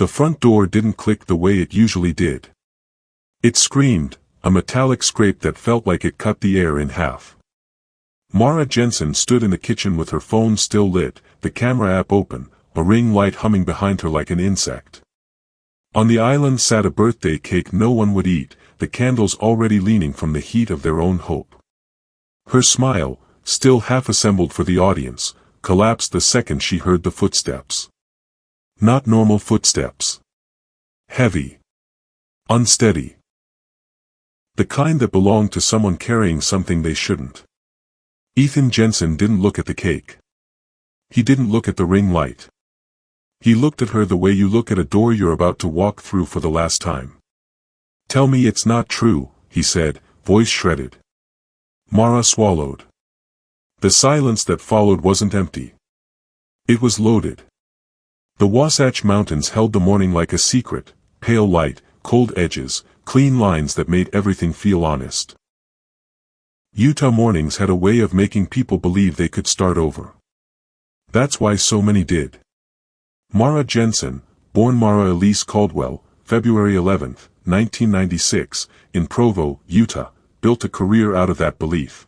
The front door didn't click the way it usually did. It screamed, a metallic scrape that felt like it cut the air in half. Mara Jensen stood in the kitchen with her phone still lit, the camera app open, a ring light humming behind her like an insect. On the island sat a birthday cake no one would eat, the candles already leaning from the heat of their own hope. Her smile, still half-assembled for the audience, collapsed the second she heard the footsteps. Not normal footsteps. Heavy. Unsteady. The kind that belonged to someone carrying something they shouldn't. Ethan Jensen didn't look at the cake. He didn't look at the ring light. He looked at her the way you look at a door you're about to walk through for the last time. "Tell me it's not true," he said, voice shredded. Mara swallowed. The silence that followed wasn't empty. It was loaded. The Wasatch Mountains held the morning like a secret, pale light, cold edges, clean lines that made everything feel honest. Utah mornings had a way of making people believe they could start over. That's why so many did. Mara Jensen, born Mara Elise Caldwell, February 11, 1996, in Provo, Utah, built a career out of that belief.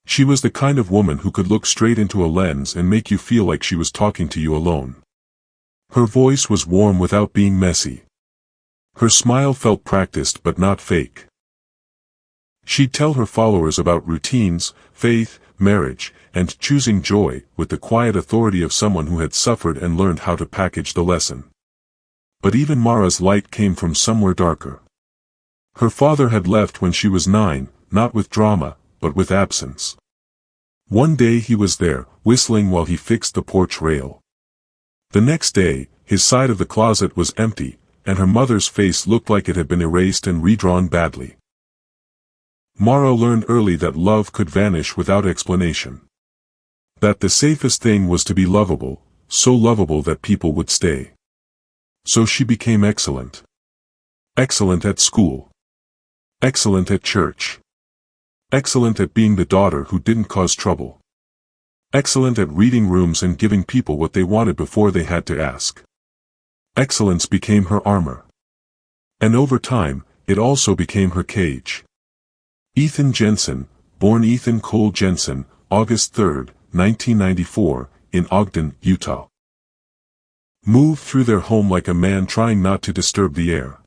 She was the kind of woman who could look straight into a lens and make you feel like she was talking to you alone. Her voice was warm without being messy. Her smile felt practiced but not fake. She'd tell her followers about routines, faith, marriage, and choosing joy with the quiet authority of someone who had suffered and learned how to package the lesson. But even Mara's light came from somewhere darker. Her father had left when she was 9, not with drama, but with absence. One day he was there, whistling while he fixed the porch rail. The next day, his side of the closet was empty, and her mother's face looked like it had been erased and redrawn badly. Mara learned early that love could vanish without explanation. That the safest thing was to be lovable, so lovable that people would stay. So she became excellent. Excellent at school. Excellent at church. Excellent at being the daughter who didn't cause trouble. Excellent at reading rooms and giving people what they wanted before they had to ask. Excellence became her armor. And over time, it also became her cage. Ethan Jensen, born Ethan Cole Jensen, August 3, 1994, in Ogden, Utah. Moved through their home like a man trying not to disturb the air.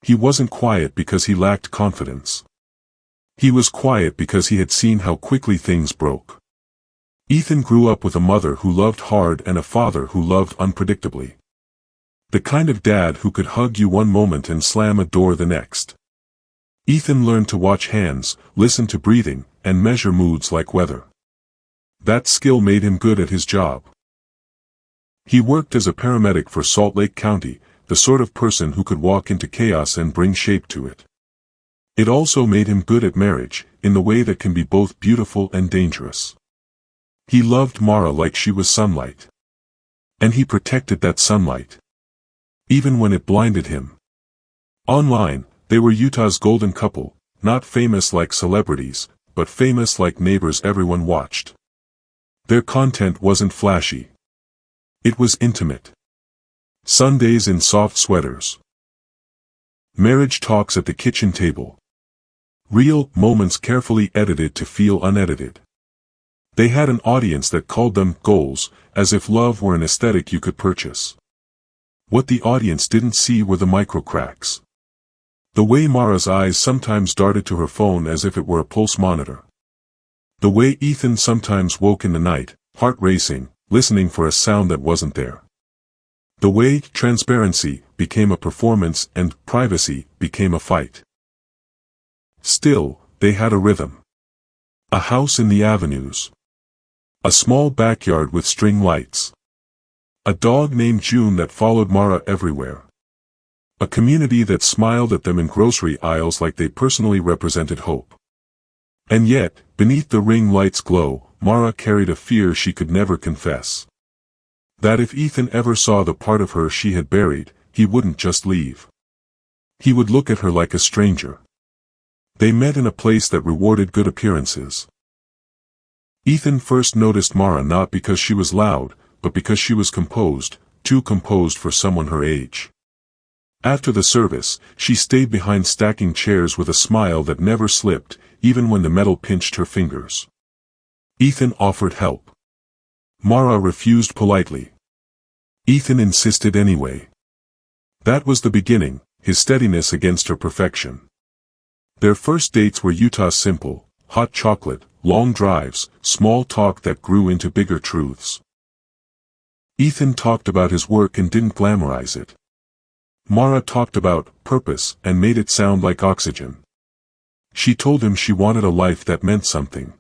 He wasn't quiet because he lacked confidence. He was quiet because he had seen how quickly things broke. Ethan grew up with a mother who loved hard and a father who loved unpredictably. The kind of dad who could hug you one moment and slam a door the next. Ethan learned to watch hands, listen to breathing, and measure moods like weather. That skill made him good at his job. He worked as a paramedic for Salt Lake County, the sort of person who could walk into chaos and bring shape to it. It also made him good at marriage, in the way that can be both beautiful and dangerous. He loved Mara like she was sunlight. And he protected that sunlight. Even when it blinded him. Online, they were Utah's golden couple, not famous like celebrities, but famous like neighbors everyone watched. Their content wasn't flashy. It was intimate. Sundays in soft sweaters. Marriage talks at the kitchen table. Real moments carefully edited to feel unedited. They had an audience that called them goals, as if love were an aesthetic you could purchase. What the audience didn't see were the micro cracks. The way Mara's eyes sometimes darted to her phone as if it were a pulse monitor. The way Ethan sometimes woke in the night, heart racing, listening for a sound that wasn't there. The way transparency became a performance and privacy became a fight. Still, they had a rhythm. A house in the avenues. A small backyard with string lights. A dog named June that followed Mara everywhere. A community that smiled at them in grocery aisles like they personally represented hope. And yet, beneath the ring light's glow, Mara carried a fear she could never confess. That if Ethan ever saw the part of her she had buried, he wouldn't just leave. He would look at her like a stranger. They met in a place that rewarded good appearances. Ethan first noticed Mara not because she was loud, but because she was composed, too composed for someone her age. After the service, she stayed behind stacking chairs with a smile that never slipped, even when the metal pinched her fingers. Ethan offered help. Mara refused politely. Ethan insisted anyway. That was the beginning, his steadiness against her perfection. Their first dates were Utah simple, hot chocolate, long drives, small talk that grew into bigger truths. Ethan talked about his work and didn't glamorize it. Mara talked about purpose and made it sound like oxygen. She told him she wanted a life that meant something.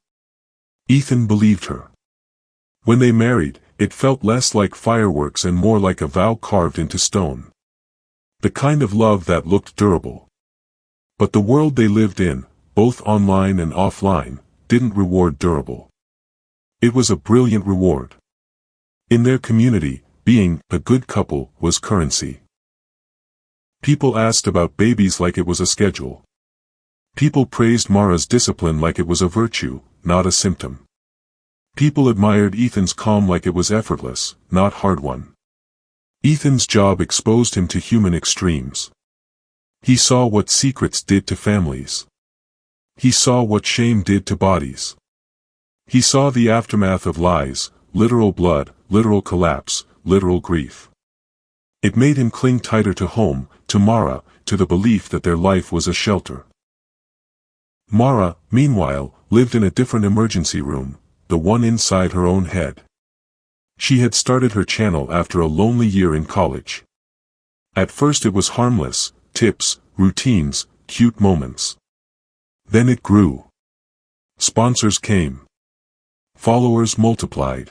Ethan believed her. When they married, it felt less like fireworks and more like a vow carved into stone. The kind of love that looked durable. But the world they lived in, both online and offline, didn't reward durable. It was a brilliant reward. In their community, being a good couple was currency. People asked about babies like it was a schedule. People praised Mara's discipline like it was a virtue, not a symptom. People admired Ethan's calm like it was effortless, not hard-won. Ethan's job exposed him to human extremes. He saw what secrets did to families. He saw what shame did to bodies. He saw the aftermath of lies, literal blood, literal collapse, literal grief. It made him cling tighter to home, to Mara, to the belief that their life was a shelter. Mara, meanwhile, lived in a different emergency room, the one inside her own head. She had started her channel after a lonely year in college. At first it was harmless, tips, routines, cute moments. Then it grew. Sponsors came. Followers multiplied.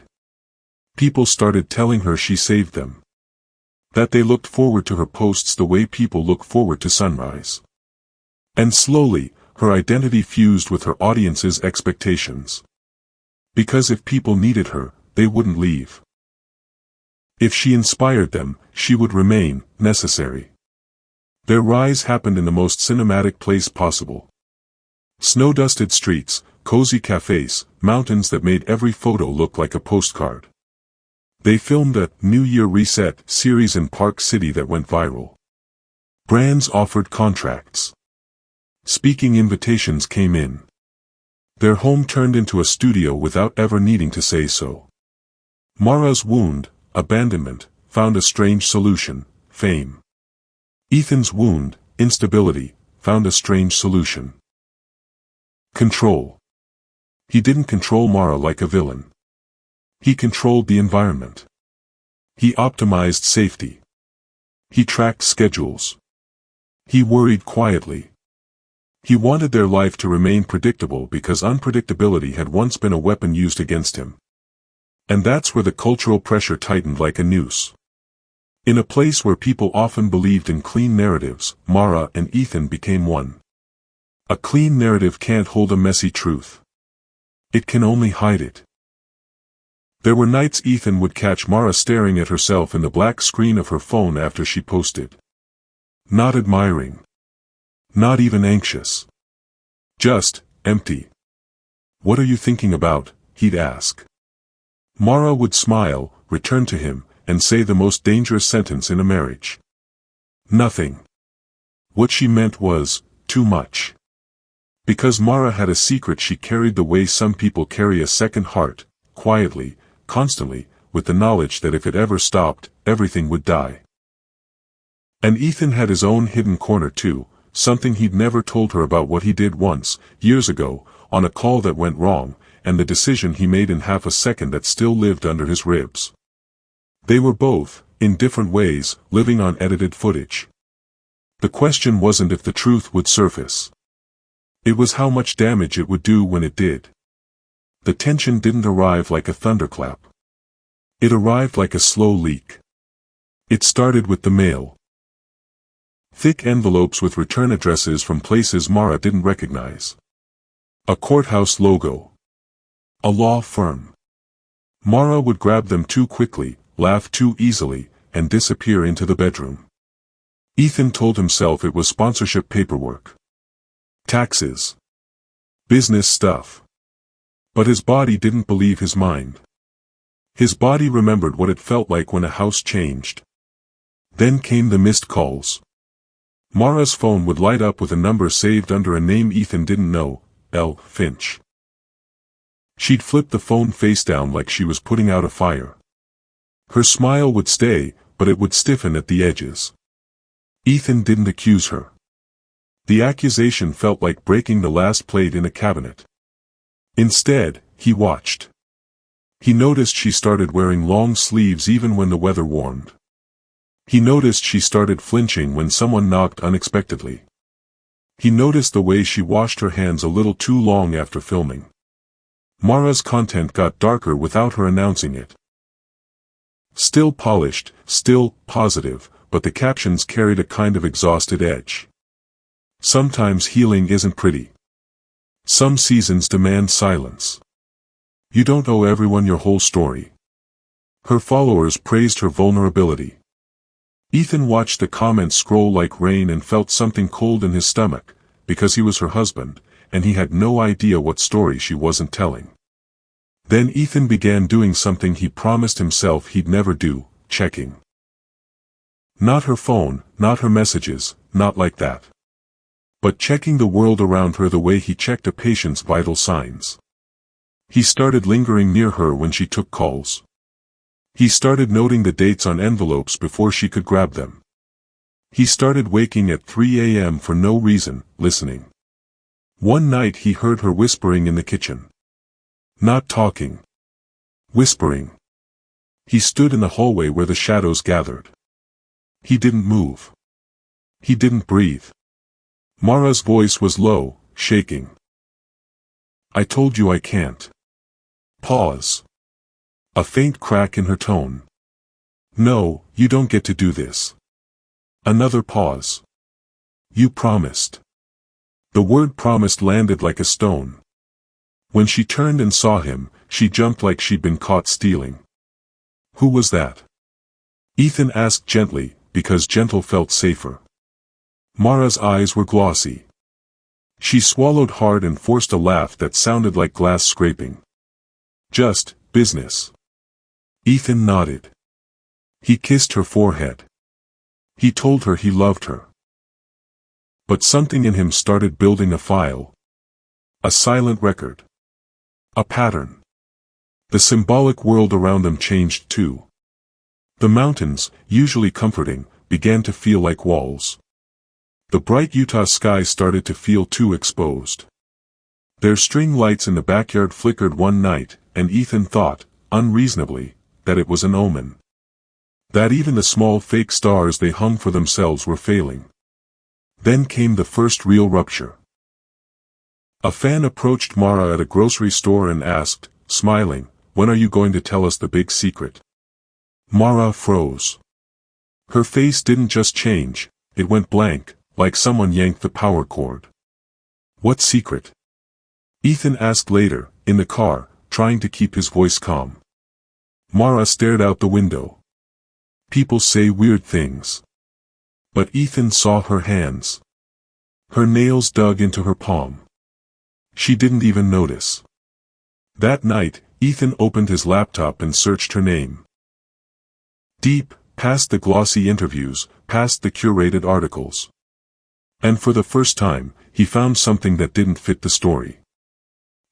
People started telling her she saved them. That they looked forward to her posts the way people look forward to sunrise. And slowly, her identity fused with her audience's expectations. Because if people needed her, they wouldn't leave. If she inspired them, she would remain necessary. Their rise happened in the most cinematic place possible. Snow-dusted streets, cozy cafes, mountains that made every photo look like a postcard. They filmed a New Year Reset series in Park City that went viral. Brands offered contracts. Speaking invitations came in. Their home turned into a studio without ever needing to say so. Mara's wound, abandonment, found a strange solution, fame. Ethan's wound, instability, found a strange solution. Control. He didn't control Mara like a villain. He controlled the environment. He optimized safety. He tracked schedules. He worried quietly. He wanted their life to remain predictable because unpredictability had once been a weapon used against him. And that's where the cultural pressure tightened like a noose. In a place where people often believed in clean narratives, Mara and Ethan became one. A clean narrative can't hold a messy truth. It can only hide it. There were nights Ethan would catch Mara staring at herself in the black screen of her phone after she posted. Not admiring. Not even anxious. Just empty. "What are you thinking about?" he'd ask. Mara would smile, return to him, and say the most dangerous sentence in a marriage. Nothing. What she meant was, too much. Because Mara had a secret she carried the way some people carry a second heart, quietly, constantly, with the knowledge that if it ever stopped, everything would die. And Ethan had his own hidden corner too, something he'd never told her about what he did once, years ago, on a call that went wrong, and the decision he made in half a second that still lived under his ribs. They were both, in different ways, living on edited footage. The question wasn't if the truth would surface. It was how much damage it would do when it did. The tension didn't arrive like a thunderclap. It arrived like a slow leak. It started with the mail. Thick envelopes with return addresses from places Mara didn't recognize. A courthouse logo. A law firm. Mara would grab them too quickly, laugh too easily, and disappear into the bedroom. Ethan told himself it was sponsorship paperwork. Taxes. Business stuff. But his body didn't believe his mind. His body remembered what it felt like when a house changed. Then came the missed calls. Mara's phone would light up with a number saved under a name Ethan didn't know, L. Finch. She'd flip the phone face down like she was putting out a fire. Her smile would stay, but it would stiffen at the edges. Ethan didn't accuse her. The accusation felt like breaking the last plate in a cabinet. Instead, he watched. He noticed she started wearing long sleeves even when the weather warmed. He noticed she started flinching when someone knocked unexpectedly. He noticed the way she washed her hands a little too long after filming. Mara's content got darker without her announcing it. Still polished, still positive, but the captions carried a kind of exhausted edge. Sometimes healing isn't pretty. Some seasons demand silence. You don't owe everyone your whole story. Her followers praised her vulnerability. Ethan watched the comments scroll like rain and felt something cold in his stomach, because he was her husband, and he had no idea what story she wasn't telling. Then Ethan began doing something he promised himself he'd never do, checking. Not her phone, not her messages, not like that. But checking the world around her the way he checked a patient's vital signs. He started lingering near her when she took calls. He started noting the dates on envelopes before she could grab them. He started waking at 3 a.m. for no reason, listening. One night he heard her whispering in the kitchen. Not talking. Whispering. He stood in the hallway where the shadows gathered. He didn't move. He didn't breathe. Mara's voice was low, shaking. I told you I can't. Pause. A faint crack in her tone. No, you don't get to do this. Another pause. You promised. The word promised landed like a stone. When she turned and saw him, she jumped like she'd been caught stealing. Who was that? Ethan asked gently, because gentle felt safer. Mara's eyes were glossy. She swallowed hard and forced a laugh that sounded like glass scraping. Just, business. Ethan nodded. He kissed her forehead. He told her he loved her. But something in him started building a file. A silent record. A pattern. The symbolic world around them changed too. The mountains, usually comforting, began to feel like walls. The bright Utah sky started to feel too exposed. Their string lights in the backyard flickered one night, and Ethan thought, unreasonably, that it was an omen. That even the small fake stars they hung for themselves were failing. Then came the first real rupture. A fan approached Mara at a grocery store and asked, smiling, when are you going to tell us the big secret? Mara froze. Her face didn't just change, it went blank, like someone yanked the power cord. What secret? Ethan asked later, in the car, trying to keep his voice calm. Mara stared out the window. People say weird things. But Ethan saw her hands. Her nails dug into her palm. She didn't even notice. That night, Ethan opened his laptop and searched her name. Deep, past the glossy interviews, past the curated articles. And for the first time, he found something that didn't fit the story.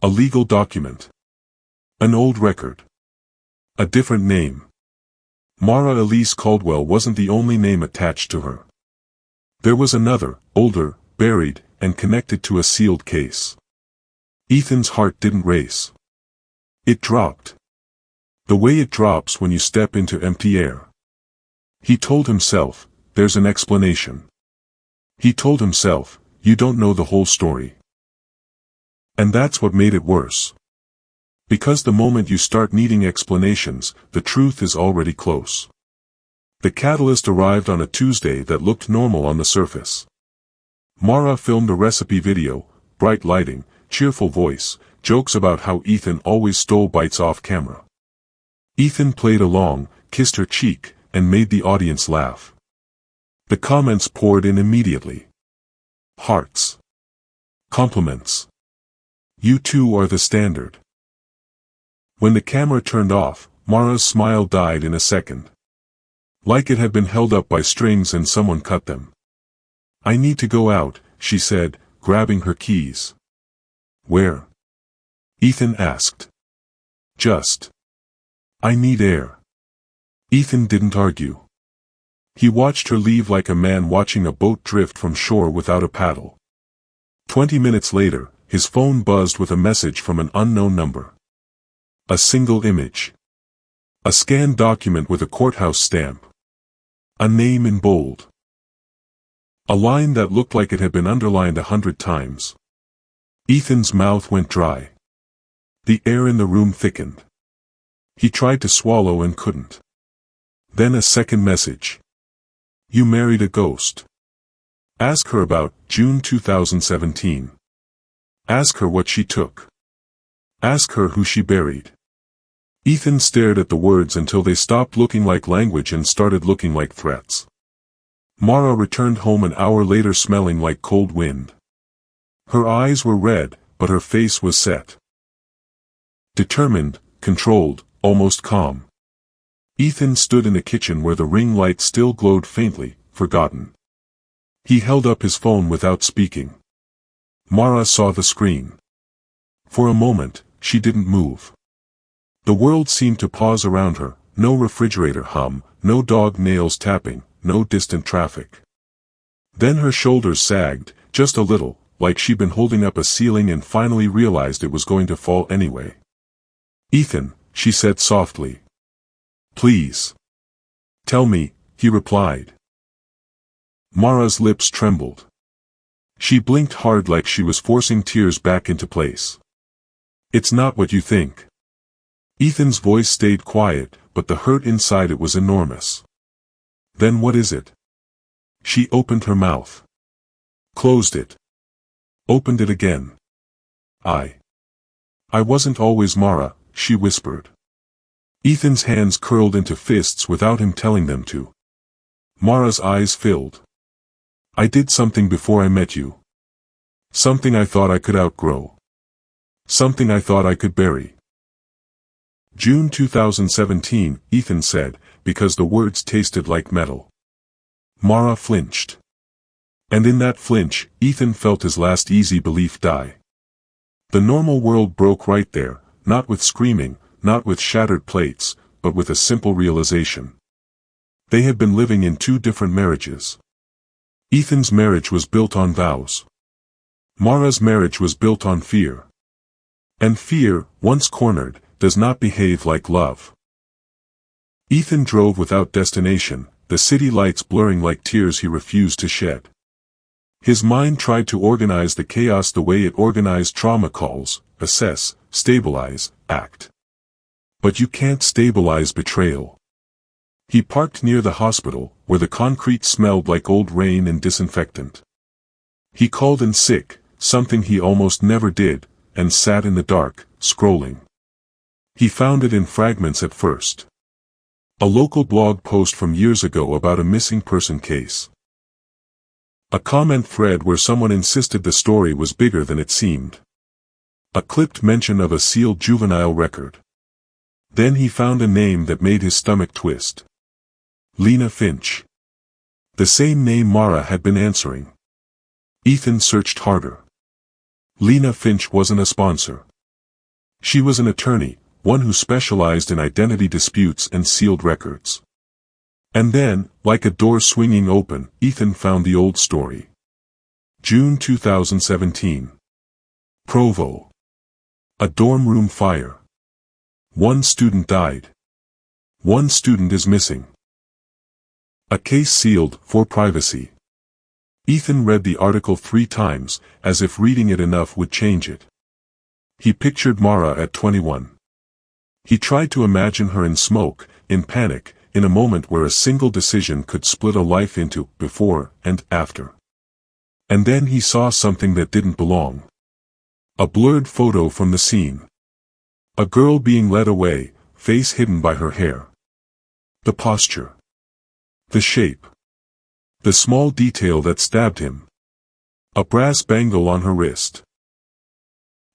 A legal document. An old record. A different name. Mara Elise Caldwell wasn't the only name attached to her. There was another, older, buried, and connected to a sealed case. Ethan's heart didn't race. It dropped. The way it drops when you step into empty air. He told himself, there's an explanation. He told himself, you don't know the whole story. And that's what made it worse. Because the moment you start needing explanations, the truth is already close. The catalyst arrived on a Tuesday that looked normal on the surface. Mara filmed a recipe video, bright lighting, cheerful voice, jokes about how Ethan always stole bites off camera. Ethan played along, kissed her cheek, and made the audience laugh. The comments poured in immediately. Hearts. Compliments. You two are the standard. When the camera turned off, Mara's smile died in a second. Like it had been held up by strings and someone cut them. "I need to go out," she said, grabbing her keys. "Where?" Ethan asked. "Just. I need air." Ethan didn't argue. He watched her leave like a man watching a boat drift from shore without a paddle. 20 minutes later, his phone buzzed with a message from an unknown number. A single image. A scanned document with a courthouse stamp. A name in bold. A line that looked like it had been underlined 100 times. Ethan's mouth went dry. The air in the room thickened. He tried to swallow and couldn't. Then a second message. "You married a ghost. Ask her about June 2017. Ask her what she took. Ask her who she buried." Ethan stared at the words until they stopped looking like language and started looking like threats. Mara returned home an hour later smelling like cold wind. Her eyes were red, but her face was set. Determined, controlled, almost calm. Ethan stood in the kitchen where the ring light still glowed faintly, forgotten. He held up his phone without speaking. Mara saw the screen. For a moment, she didn't move. The world seemed to pause around her, no refrigerator hum, no dog nails tapping, no distant traffic. Then her shoulders sagged, just a little, like she'd been holding up a ceiling and finally realized it was going to fall anyway. "Ethan," she said softly. "Please. Tell me," he replied. Mara's lips trembled. She blinked hard like she was forcing tears back into place. "It's not what you think." Ethan's voice stayed quiet, but the hurt inside it was enormous. "Then what is it?" She opened her mouth. Closed it. Opened it again. I wasn't always Mara," she whispered. Ethan's hands curled into fists without him telling them to. Mara's eyes filled. "I did something before I met you. Something I thought I could outgrow. Something I thought I could bury." June 2017, Ethan said, because the words tasted like metal. Mara flinched. And in that flinch, Ethan felt his last easy belief die. The normal world broke right there, not with screaming, not with shattered plates, but with a simple realization. They had been living in two different marriages. Ethan's marriage was built on vows. Mara's marriage was built on fear. And fear, once cornered, does not behave like love. Ethan drove without destination, the city lights blurring like tears he refused to shed. His mind tried to organize the chaos the way it organized trauma calls: assess, stabilize, act. But you can't stabilize betrayal. He parked near the hospital, where the concrete smelled like old rain and disinfectant. He called in sick, something he almost never did, and sat in the dark, scrolling. He found it in fragments at first. A local blog post from years ago about a missing person case. A comment thread where someone insisted the story was bigger than it seemed. A clipped mention of a sealed juvenile record. Then he found a name that made his stomach twist. Lena Finch. The same name Mara had been answering. Ethan searched harder. Lena Finch wasn't a sponsor. She was an attorney, one who specialized in identity disputes and sealed records. And then, like a door swinging open, Ethan found the old story. June 2017. Provo. A dorm room fire. One student died. One student is missing. A case sealed for privacy. Ethan read the article 3 times, as if reading it enough would change it. He pictured Mara at 21. He tried to imagine her in smoke, in panic, in a moment where a single decision could split a life into before and after. And then he saw something that didn't belong. A blurred photo from the scene. A girl being led away, face hidden by her hair. The posture. The shape. The small detail that stabbed him. A brass bangle on her wrist.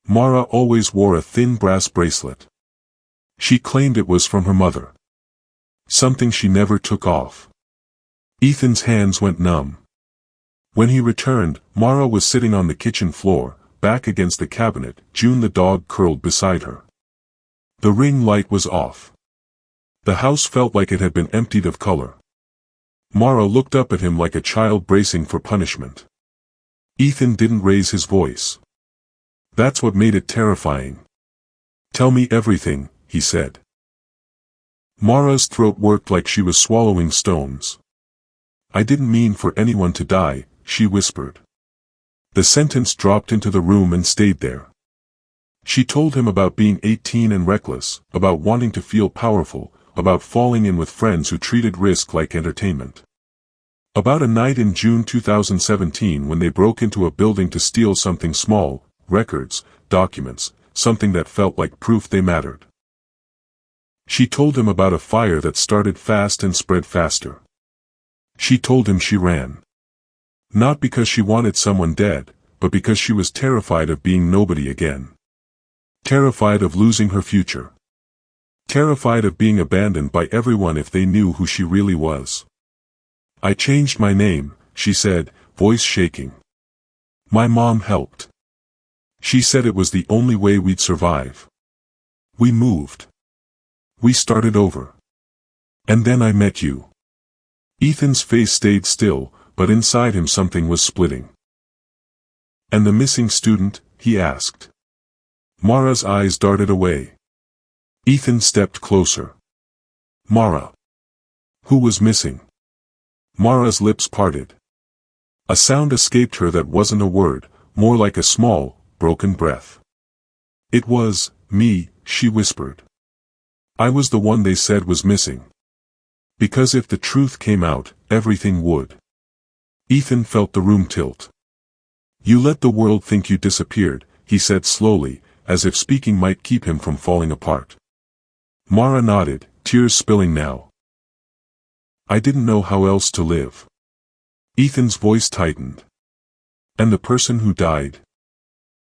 Mara always wore a thin brass bracelet. She claimed it was from her mother. Something she never took off. Ethan's hands went numb. When he returned, Mara was sitting on the kitchen floor, back against the cabinet. June the dog curled beside her. The ring light was off. The house felt like it had been emptied of color. Mara looked up at him like a child bracing for punishment. Ethan didn't raise his voice. That's what made it terrifying. "Tell me everything," he said. Mara's throat worked like she was swallowing stones. "I didn't mean for anyone to die," she whispered. The sentence dropped into the room and stayed there. She told him about being 18 and reckless, about wanting to feel powerful, about falling in with friends who treated risk like entertainment. About a night in June 2017 when they broke into a building to steal something small, records, documents, something that felt like proof they mattered. She told him about a fire that started fast and spread faster. She told him she ran. Not because she wanted someone dead, but because she was terrified of being nobody again. Terrified of losing her future. Terrified of being abandoned by everyone if they knew who she really was. "I changed my name," she said, voice shaking. "My mom helped. She said it was the only way we'd survive. We moved. We started over. And then I met you." Ethan's face stayed still, but inside him something was splitting. "And the missing student?" he asked. Mara's eyes darted away. Ethan stepped closer. "Mara. Who was missing?" Mara's lips parted. A sound escaped her that wasn't a word, more like a small, broken breath. "It was me," she whispered. "I was the one they said was missing. Because if the truth came out, everything would." Ethan felt the room tilt. "You let the world think you disappeared," he said slowly, as if speaking might keep him from falling apart. Mara nodded, tears spilling now. "I didn't know how else to live." Ethan's voice tightened. "And the person who died?"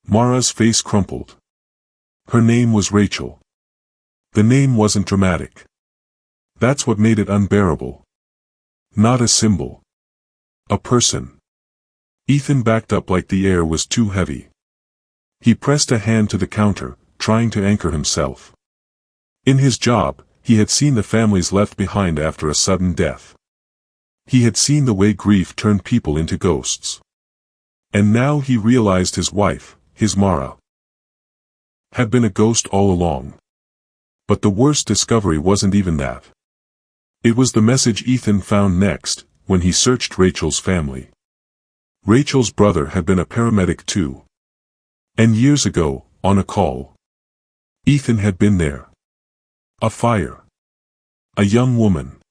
Mara's face crumpled. Her name was Rachel. The name wasn't dramatic. That's what made it unbearable. Not a symbol. A person. Ethan backed up like the air was too heavy. He pressed a hand to the counter, trying to anchor himself. In his job, he had seen the families left behind after a sudden death. He had seen the way grief turned people into ghosts. And now he realized his wife, his Mara, had been a ghost all along. But the worst discovery wasn't even that. It was the message Ethan found next, when he searched Rachel's family. Rachel's brother had been a paramedic too. And years ago, on a call, Ethan had been there. A fire. A young woman.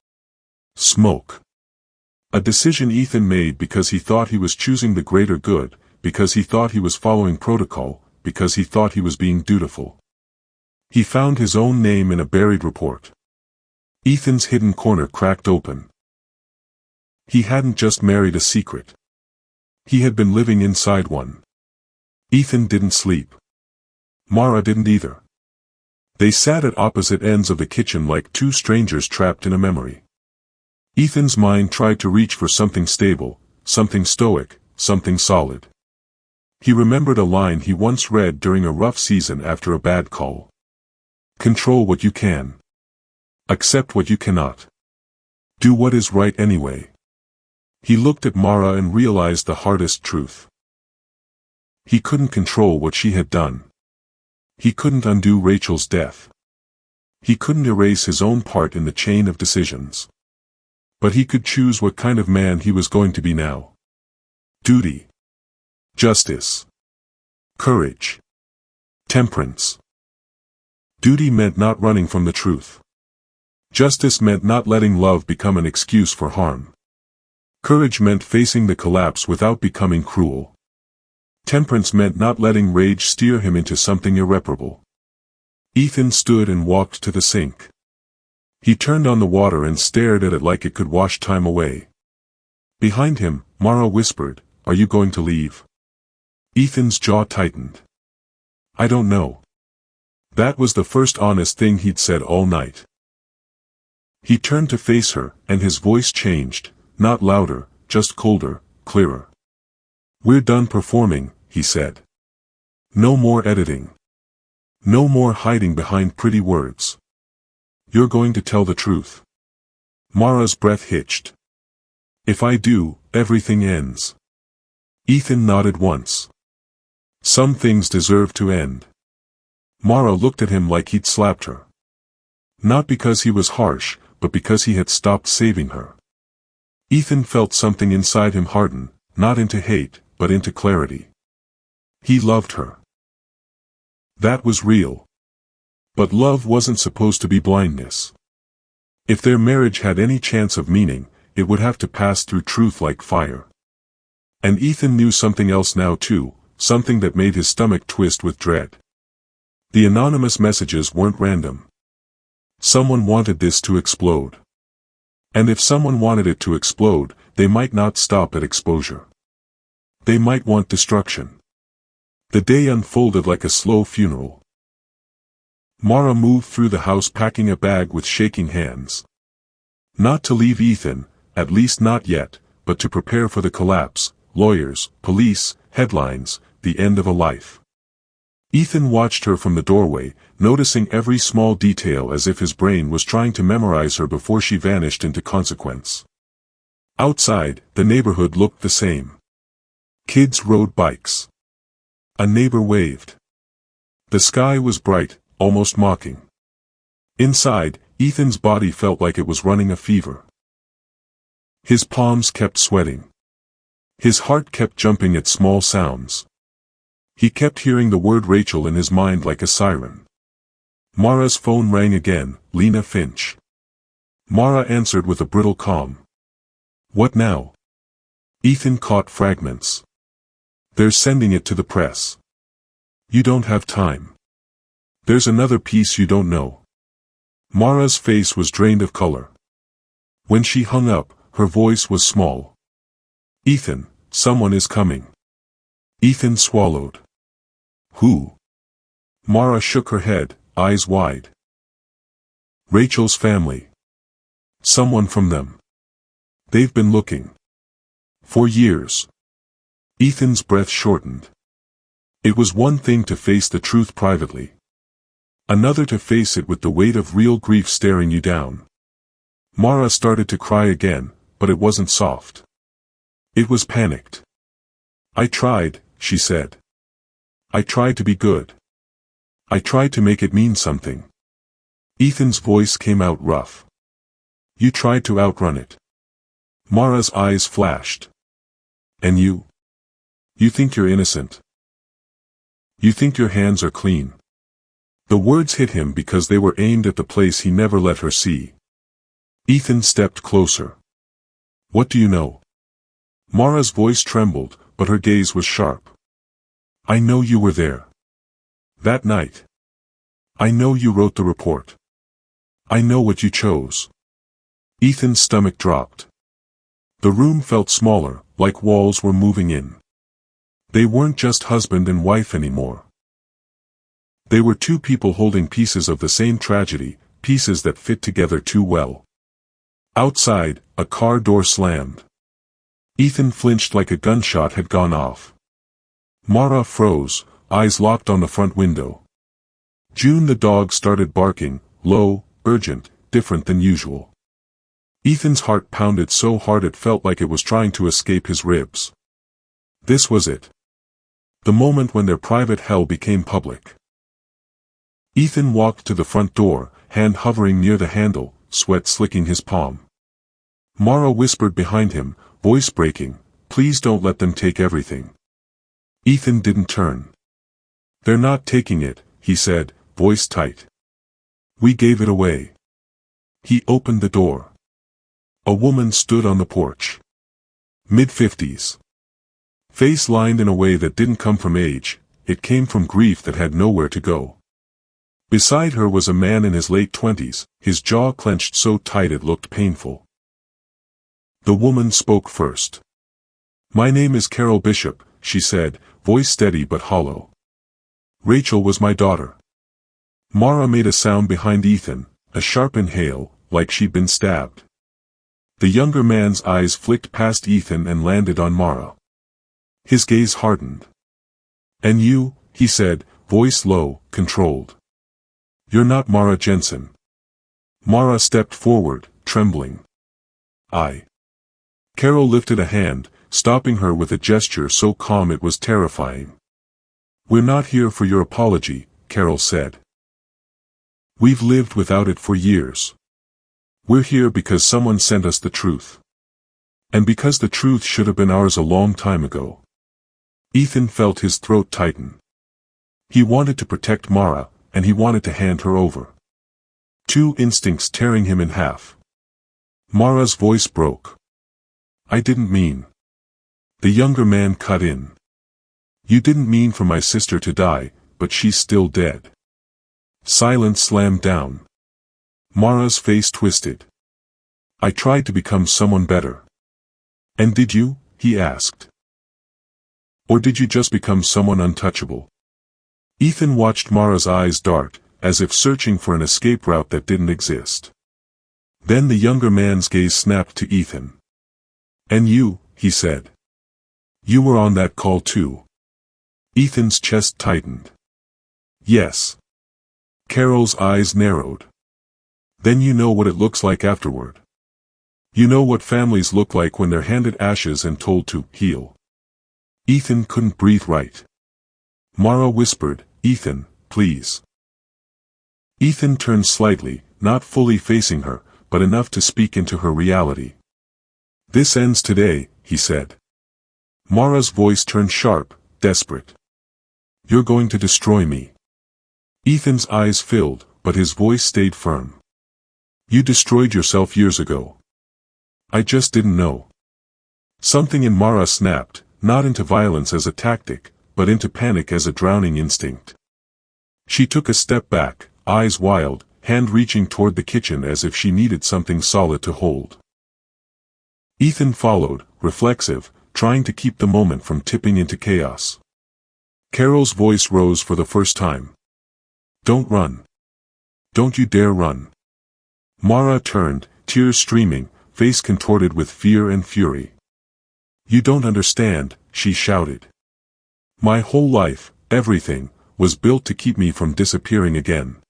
Smoke. A decision Ethan made because he thought he was choosing the greater good, because he thought he was following protocol, because he thought he was being dutiful. He found his own name in a buried report. Ethan's hidden corner cracked open. He hadn't just married a secret. He had been living inside one. Ethan didn't sleep. Mara didn't either. They sat at opposite ends of the kitchen like two strangers trapped in a memory. Ethan's mind tried to reach for something stable, something stoic, something solid. He remembered a line he once read during a rough season after a bad call. "Control what you can. Accept what you cannot. Do what is right anyway." He looked at Mara and realized the hardest truth. He couldn't control what she had done. He couldn't undo Rachel's death. He couldn't erase his own part in the chain of decisions. But he could choose what kind of man he was going to be now. Duty. Justice. Courage. Temperance. Duty meant not running from the truth. Justice meant not letting love become an excuse for harm. Courage meant facing the collapse without becoming cruel. Temperance meant not letting rage steer him into something irreparable. Ethan stood and walked to the sink. He turned on the water and stared at it like it could wash time away. Behind him, Mara whispered, "Are you going to leave?" Ethan's jaw tightened. "I don't know. That was the first honest thing he'd said all night. He turned to face her, and his voice changed, not louder, just colder, clearer. "We're done performing," he said. "No more editing. No more hiding behind pretty words. You're going to tell the truth." Mara's breath hitched. "If I do, everything ends." Ethan nodded once. "Some things deserve to end." Mara looked at him like he'd slapped her. Not because he was harsh, but because he had stopped saving her. Ethan felt something inside him harden, not into hate, but into clarity. He loved her. That was real. But love wasn't supposed to be blindness. If their marriage had any chance of meaning, it would have to pass through truth like fire. And Ethan knew something else now too, something that made his stomach twist with dread. The anonymous messages weren't random. Someone wanted this to explode. And if someone wanted it to explode, they might not stop at exposure. They might want destruction. The day unfolded like a slow funeral. Mara moved through the house packing a bag with shaking hands. Not to leave Ethan, at least not yet, but to prepare for the collapse, lawyers, police, headlines, the end of a life. Ethan watched her from the doorway, noticing every small detail as if his brain was trying to memorize her before she vanished into consequence. Outside, the neighborhood looked the same. Kids rode bikes. A neighbor waved. The sky was bright, almost mocking. Inside, Ethan's body felt like it was running a fever. His palms kept sweating. His heart kept jumping at small sounds. He kept hearing the word Rachel in his mind like a siren. Mara's phone rang again, Lena Finch. Mara answered with a brittle calm. "What now?" Ethan caught fragments. "They're sending it to the press. You don't have time. There's another piece you don't know." Mara's face was drained of color. When she hung up, her voice was small. "Ethan, someone is coming." Ethan swallowed. "Who?" Mara shook her head, eyes wide. "Rachel's family. Someone from them. They've been looking. For years." Ethan's breath shortened. It was one thing to face the truth privately. Another to face it with the weight of real grief staring you down. Mara started to cry again, but it wasn't soft. It was panicked. "I tried," she said. "I tried to be good. I tried to make it mean something." Ethan's voice came out rough. "You tried to outrun it." Mara's eyes flashed. "And you? You think you're innocent? You think your hands are clean?" The words hit him because they were aimed at the place he never let her see. Ethan stepped closer. "What do you know?" Mara's voice trembled, but her gaze was sharp. "I know you were there. That night. I know you wrote the report. I know what you chose." Ethan's stomach dropped. The room felt smaller, like walls were moving in. They weren't just husband and wife anymore. They were two people holding pieces of the same tragedy, pieces that fit together too well. Outside, a car door slammed. Ethan flinched like a gunshot had gone off. Mara froze, eyes locked on the front window. June the dog started barking, low, urgent, different than usual. Ethan's heart pounded so hard it felt like it was trying to escape his ribs. This was it. The moment when their private hell became public. Ethan walked to the front door, hand hovering near the handle, sweat slicking his palm. Mara whispered behind him, voice breaking, "Please don't let them take everything." Ethan didn't turn. "They're not taking it," he said, voice tight. "We gave it away." He opened the door. A woman stood on the porch. Mid-50s. Face lined in a way that didn't come from age, it came from grief that had nowhere to go. Beside her was a man in his late 20s, his jaw clenched so tight it looked painful. The woman spoke first. "My name is Carol Bishop," she said, voice steady but hollow. "Rachel was my daughter. Mara made a sound behind Ethan, a sharp inhale, like she'd been stabbed. The younger man's eyes flicked past Ethan and landed on Mara. His gaze hardened. "And you," he said, voice low, controlled. "You're not Mara Jensen." Mara stepped forward, trembling. "I." Carol lifted a hand, stopping her with a gesture so calm it was terrifying. "We're not here for your apology," Carol said. "We've lived without it for years. We're here because someone sent us the truth. And because the truth should have been ours a long time ago." Ethan felt his throat tighten. He wanted to protect Mara, and he wanted to hand her over. Two instincts tearing him in half. Mara's voice broke. "I didn't mean." The younger man cut in. "You didn't mean for my sister to die, but she's still dead." Silence slammed down. Mara's face twisted. "I tried to become someone better." "And did you?" he asked. "Or did you just become someone untouchable?" Ethan watched Mara's eyes dart, as if searching for an escape route that didn't exist. Then the younger man's gaze snapped to Ethan. "And you," he said. "You were on that call too." Ethan's chest tightened. "Yes." Carol's eyes narrowed. "Then you know what it looks like afterward. You know what families look like when they're handed ashes and told to heal." Ethan couldn't breathe right. Mara whispered, "Ethan, please." Ethan turned slightly, not fully facing her, but enough to speak into her reality. "This ends today," he said. Mara's voice turned sharp, desperate. "You're going to destroy me." Ethan's eyes filled, but his voice stayed firm. "You destroyed yourself years ago. I just didn't know." Something in Mara snapped, not into violence as a tactic, but into panic as a drowning instinct. She took a step back, eyes wild, hand reaching toward the kitchen as if she needed something solid to hold. Ethan followed, reflexive, trying to keep the moment from tipping into chaos. Carol's voice rose for the first time. "Don't run. Don't you dare run." Mara turned, tears streaming, face contorted with fear and fury. "You don't understand," she shouted. "My whole life, everything, was built to keep me from disappearing again."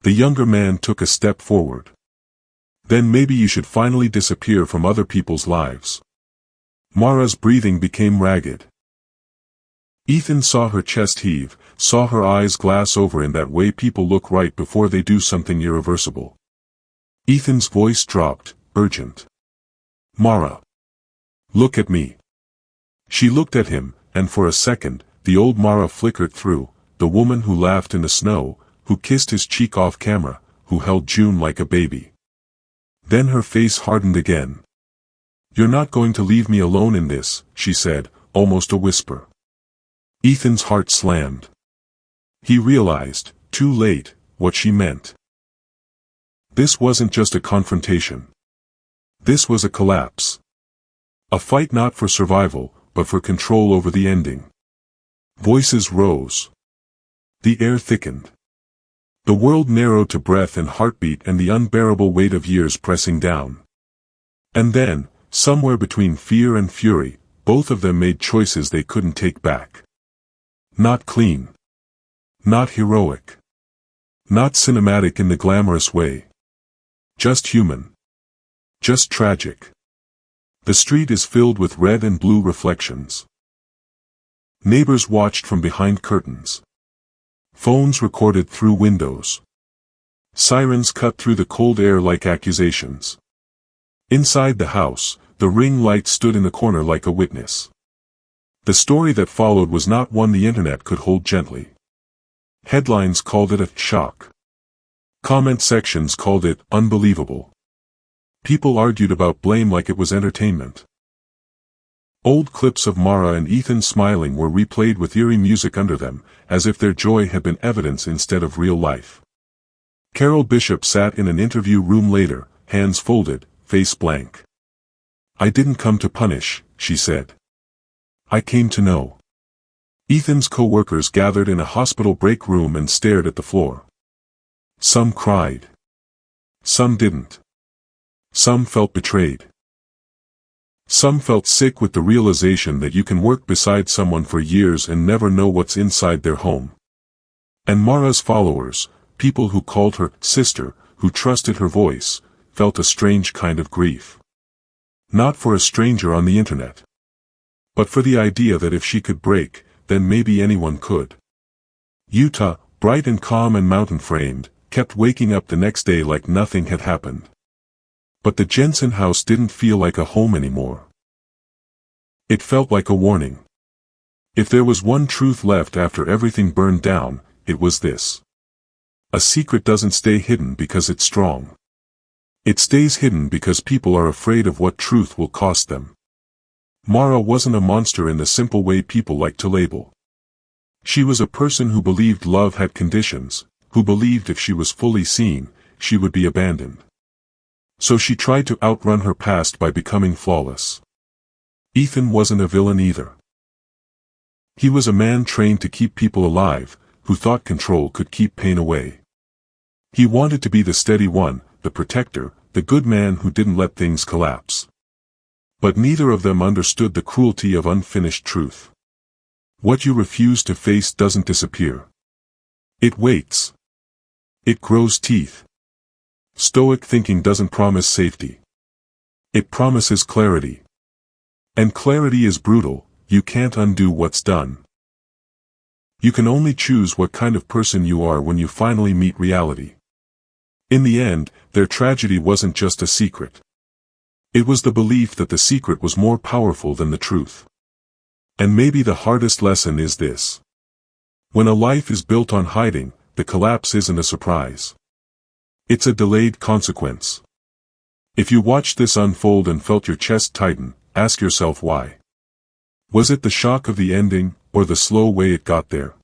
The younger man took a step forward. "Then maybe you should finally disappear from other people's lives." Mara's breathing became ragged. Ethan saw her chest heave, saw her eyes glass over in that way people look right before they do something irreversible. Ethan's voice dropped, urgent. "Mara. Look at me." She looked at him, and for a second, the old Mara flickered through, the woman who laughed in the snow, who kissed his cheek off camera, who held June like a baby. Then her face hardened again. "You're not going to leave me alone in this," she said, almost a whisper. Ethan's heart slammed. He realized, too late, what she meant. This wasn't just a confrontation. This was a collapse. A fight not for survival, but for control over the ending. Voices rose. The air thickened. The world narrowed to breath and heartbeat and the unbearable weight of years pressing down. And then, somewhere between fear and fury, both of them made choices they couldn't take back. Not clean. Not heroic. Not cinematic in the glamorous way. Just human. Just tragic. The street is filled with red and blue reflections. Neighbors watched from behind curtains. Phones recorded through windows. Sirens cut through the cold air like accusations. Inside the house, the ring light stood in the corner like a witness. The story that followed was not one the internet could hold gently. Headlines called it a shock. Comment sections called it unbelievable. People argued about blame like it was entertainment. Old clips of Mara and Ethan smiling were replayed with eerie music under them, as if their joy had been evidence instead of real life. Carol Bishop sat in an interview room later, hands folded, face blank. "I didn't come to punish," she said. "I came to know." Ethan's co-workers gathered in a hospital break room and stared at the floor. Some cried. Some didn't. Some felt betrayed. Some felt sick with the realization that you can work beside someone for years and never know what's inside their home. And Mara's followers, people who called her sister, who trusted her voice, felt a strange kind of grief. Not for a stranger on the internet, but for the idea that if she could break, then maybe anyone could. Utah, bright and calm and mountain-framed, kept waking up the next day like nothing had happened. But the Jensen house didn't feel like a home anymore. It felt like a warning. If there was one truth left after everything burned down, it was this. A secret doesn't stay hidden because it's strong. It stays hidden because people are afraid of what truth will cost them. Mara wasn't a monster in the simple way people like to label. She was a person who believed love had conditions, who believed if she was fully seen, she would be abandoned. So she tried to outrun her past by becoming flawless. Ethan wasn't a villain either. He was a man trained to keep people alive, who thought control could keep pain away. He wanted to be the steady one, the protector, the good man who didn't let things collapse. But neither of them understood the cruelty of unfinished truth. What you refuse to face doesn't disappear. It waits. It grows teeth. Stoic thinking doesn't promise safety. It promises clarity. And clarity is brutal, you can't undo what's done. You can only choose what kind of person you are when you finally meet reality. In the end, their tragedy wasn't just a secret. It was the belief that the secret was more powerful than the truth. And maybe the hardest lesson is this. When a life is built on hiding, the collapse isn't a surprise. It's a delayed consequence. If you watched this unfold and felt your chest tighten, ask yourself why. Was it the shock of the ending, or the slow way it got there?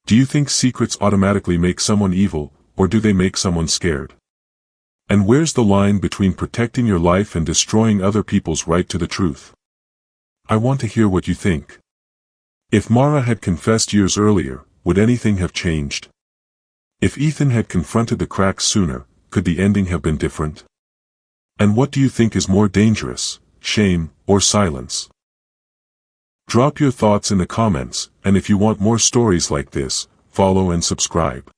Do you think secrets automatically make someone evil, or do they make someone scared? And where's the line between protecting your life and destroying other people's right to the truth? I want to hear what you think. If Mara had confessed years earlier, would anything have changed? If Ethan had confronted the cracks sooner, could the ending have been different? And what do you think is more dangerous, shame, or silence? Drop your thoughts in the comments, and if you want more stories like this, follow and subscribe.